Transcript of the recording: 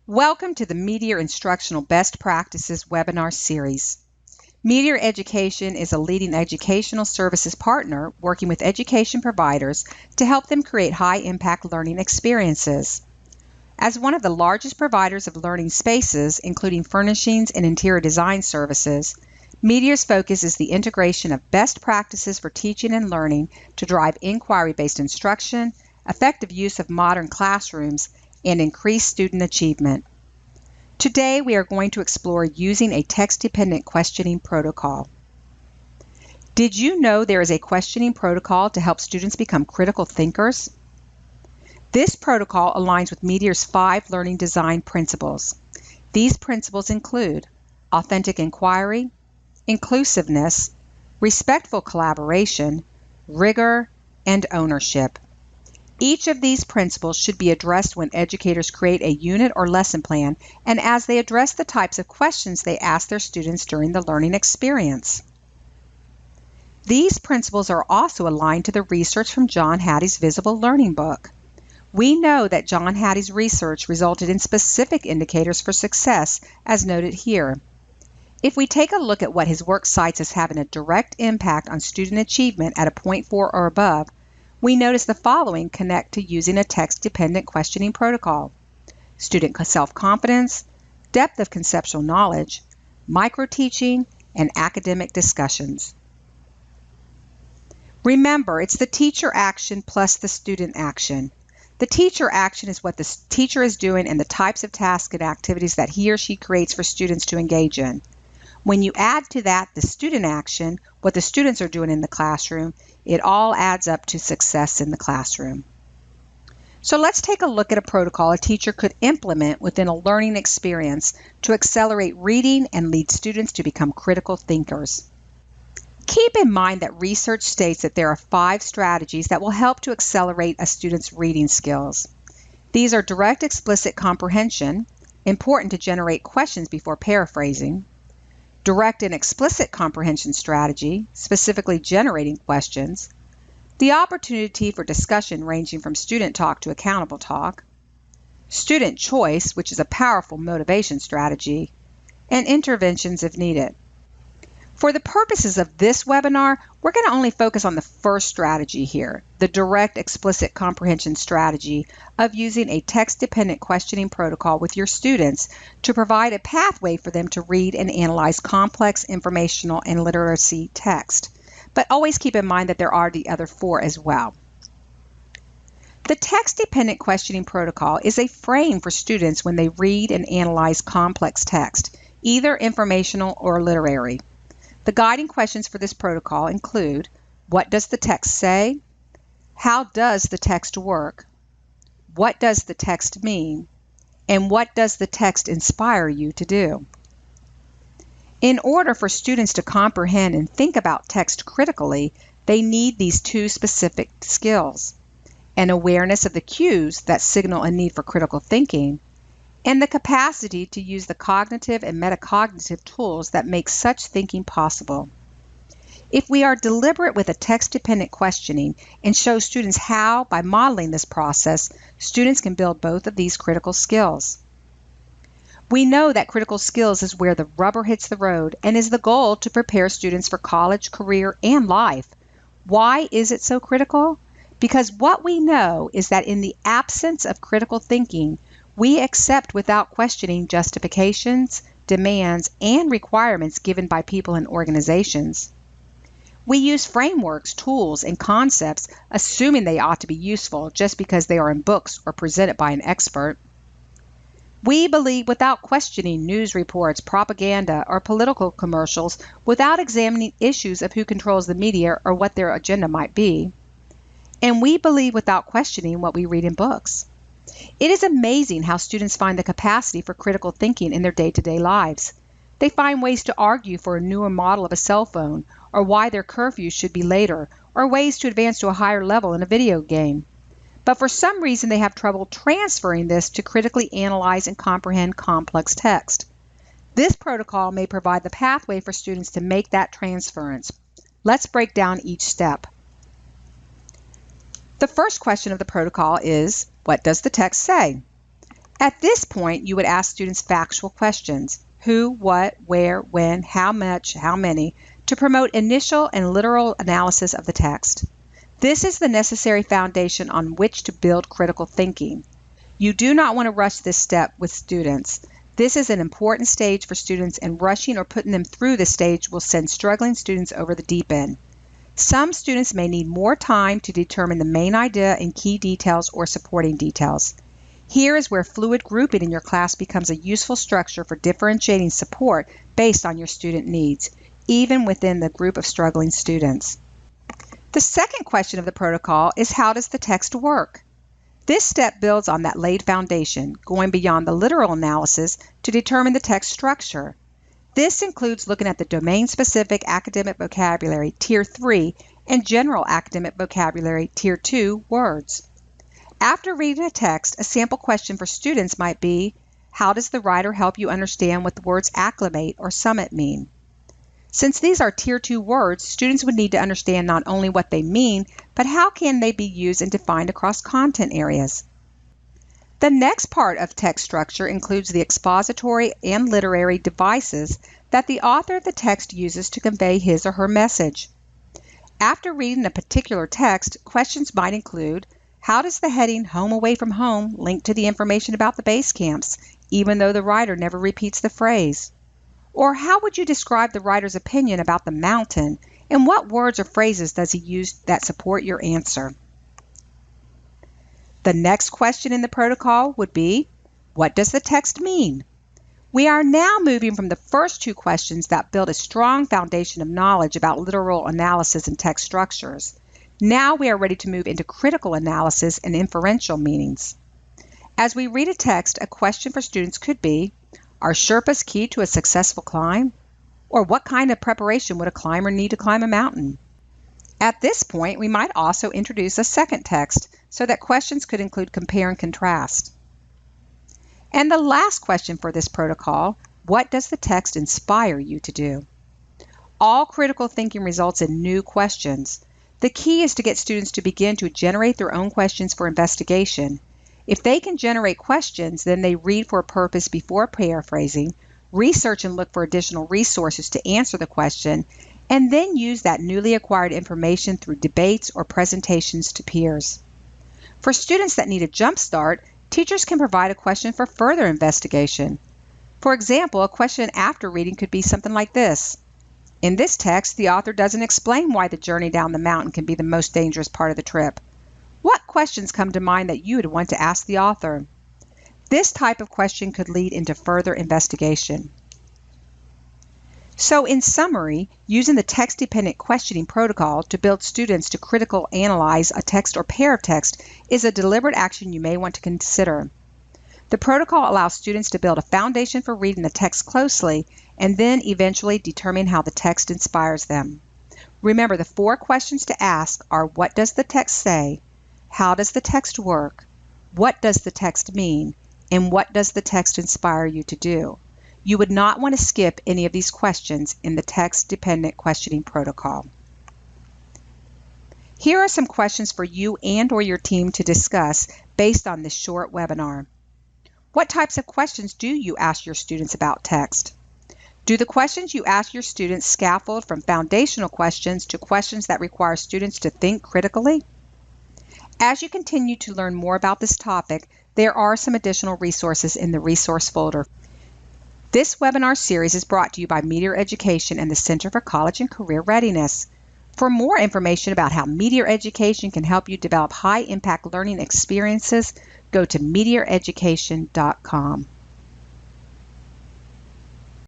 Welcome to the Meteor Instructional Best Practices webinar series. Meteor Education is a leading educational services partner working with education providers to help them create high-impact learning experiences. As one of the largest providers of learning spaces, including furnishings and interior design services, Meteor's focus is the integration of best practices for teaching and learning to drive inquiry-based instruction, effective use of modern classrooms, and increase student achievement. Today, we are going to explore using a text-dependent questioning protocol. Did you know there is a questioning protocol to help students become critical thinkers? This protocol aligns with Meteor's 5 learning design principles. These principles include authentic inquiry, inclusiveness, respectful collaboration, rigor, and ownership. Each of these principles should be addressed when educators create a unit or lesson plan and as they address the types of questions they ask their students during the learning experience. These principles are also aligned to the research from John Hattie's Visible Learning book. We know that John Hattie's research resulted in specific indicators for success, as noted here. If we take a look at what his work cites as having a direct impact on student achievement at a 0.4 or above, we notice the following connect to using a text-dependent questioning protocol: student self-confidence, depth of conceptual knowledge, micro-teaching, and academic discussions. Remember, it's the teacher action plus the student action. The teacher action is what the teacher is doing and the types of tasks and activities that he or she creates for students to engage in. When you add to that the student action, what the students are doing in the classroom, it all adds up to success in the classroom. So let's take a look at a protocol a teacher could implement within a learning experience to accelerate reading and lead students to become critical thinkers. Keep in mind that research states that there are 5 strategies that will help to accelerate a student's reading skills. These are direct explicit comprehension, important to generate questions before paraphrasing; direct and explicit comprehension strategy, specifically generating questions; the opportunity for discussion ranging from student talk to accountable talk; student choice, which is a powerful motivation strategy; and interventions if needed. For the purposes of this webinar, we're going to only focus on the first strategy here, the direct explicit comprehension strategy of using a text-dependent questioning protocol with your students to provide a pathway for them to read and analyze complex informational and literacy text. But always keep in mind that there are the other 4 as well. The text-dependent questioning protocol is a frame for students when they read and analyze complex text, either informational or literary. The guiding questions for this protocol include: what does the text say? How does the text work? What does the text mean? And what does the text inspire you to do? In order for students to comprehend and think about text critically, they need these 2 specific skills: an awareness of the cues that signal a need for critical thinking, and the capacity to use the cognitive and metacognitive tools that make such thinking possible. If we are deliberate with a text-dependent questioning and show students how, by modeling this process, students can build both of these critical skills. We know that critical skills is where the rubber hits the road and is the goal to prepare students for college, career, and life. Why is it so critical? Because what we know is that in the absence of critical thinking, we accept without questioning justifications, demands, and requirements given by people and organizations. We use frameworks, tools, and concepts assuming they ought to be useful just because they are in books or presented by an expert. We believe without questioning news reports, propaganda, or political commercials without examining issues of who controls the media or what their agenda might be. And we believe without questioning what we read in books. It is amazing how students find the capacity for critical thinking in their day-to-day lives. They find ways to argue for a newer model of a cell phone, or why their curfew should be later, or ways to advance to a higher level in a video game. But for some reason, they have trouble transferring this to critically analyze and comprehend complex text. This protocol may provide the pathway for students to make that transference. Let's break down each step. The first question of the protocol is, what does the text say? At this point, you would ask students factual questions: who, what, where, when, how much, how many, to promote initial and literal analysis of the text. This is the necessary foundation on which to build critical thinking. You do not want to rush this step with students. This is an important stage for students, and rushing or putting them through this stage will send struggling students over the deep end. Some students may need more time to determine the main idea and key details or supporting details. Here is where fluid grouping in your class becomes a useful structure for differentiating support based on your student needs, even within the group of struggling students. The second question of the protocol is, how does the text work? This step builds on that laid foundation, going beyond the literal analysis to determine the text structure. This includes looking at the domain-specific academic vocabulary, Tier 3, and general academic vocabulary, Tier 2, words. After reading a text, a sample question for students might be, how does the writer help you understand what the words acclimate or summit mean? Since these are Tier 2 words, students would need to understand not only what they mean, but how can they be used and defined across content areas. The next part of text structure includes the expository and literary devices that the author of the text uses to convey his or her message. After reading a particular text, questions might include, how does the heading "Home Away from Home" link to the information about the base camps, even though the writer never repeats the phrase? Or how would you describe the writer's opinion about the mountain, and what words or phrases does he use that support your answer? The next question in the protocol would be, what does the text mean? We are now moving from the first two questions that build a strong foundation of knowledge about literal analysis and text structures. Now we are ready to move into critical analysis and inferential meanings. As we read a text, a question for students could be, are Sherpas key to a successful climb? Or what kind of preparation would a climber need to climb a mountain? At this point, we might also introduce a second text so that questions could include compare and contrast. And the last question for this protocol, what does the text inspire you to do? All critical thinking results in new questions. The key is to get students to begin to generate their own questions for investigation. If they can generate questions, then they read for a purpose before paraphrasing, research and look for additional resources to answer the question, and then use that newly acquired information through debates or presentations to peers. For students that need a jump start, teachers can provide a question for further investigation. For example, a question after reading could be something like this. In this text, the author doesn't explain why the journey down the mountain can be the most dangerous part of the trip. What questions come to mind that you would want to ask the author? This type of question could lead into further investigation. So in summary, using the text-dependent questioning protocol to build students to critical analyze a text or pair of text is a deliberate action you may want to consider. The protocol allows students to build a foundation for reading the text closely and then eventually determine how the text inspires them. Remember, the 4 questions to ask are, what does the text say? How does the text work? What does the text mean? And what does the text inspire you to do? You would not want to skip any of these questions in the text-dependent questioning protocol. Here are some questions for you and or your team to discuss based on this short webinar. What types of questions do you ask your students about text? Do the questions you ask your students scaffold from foundational questions to questions that require students to think critically? As you continue to learn more about this topic, there are some additional resources in the resource folder. This webinar series is brought to you by Meteor Education and the Center for College and Career Readiness. For more information about how Meteor Education can help you develop high-impact learning experiences, go to meteoreducation.com.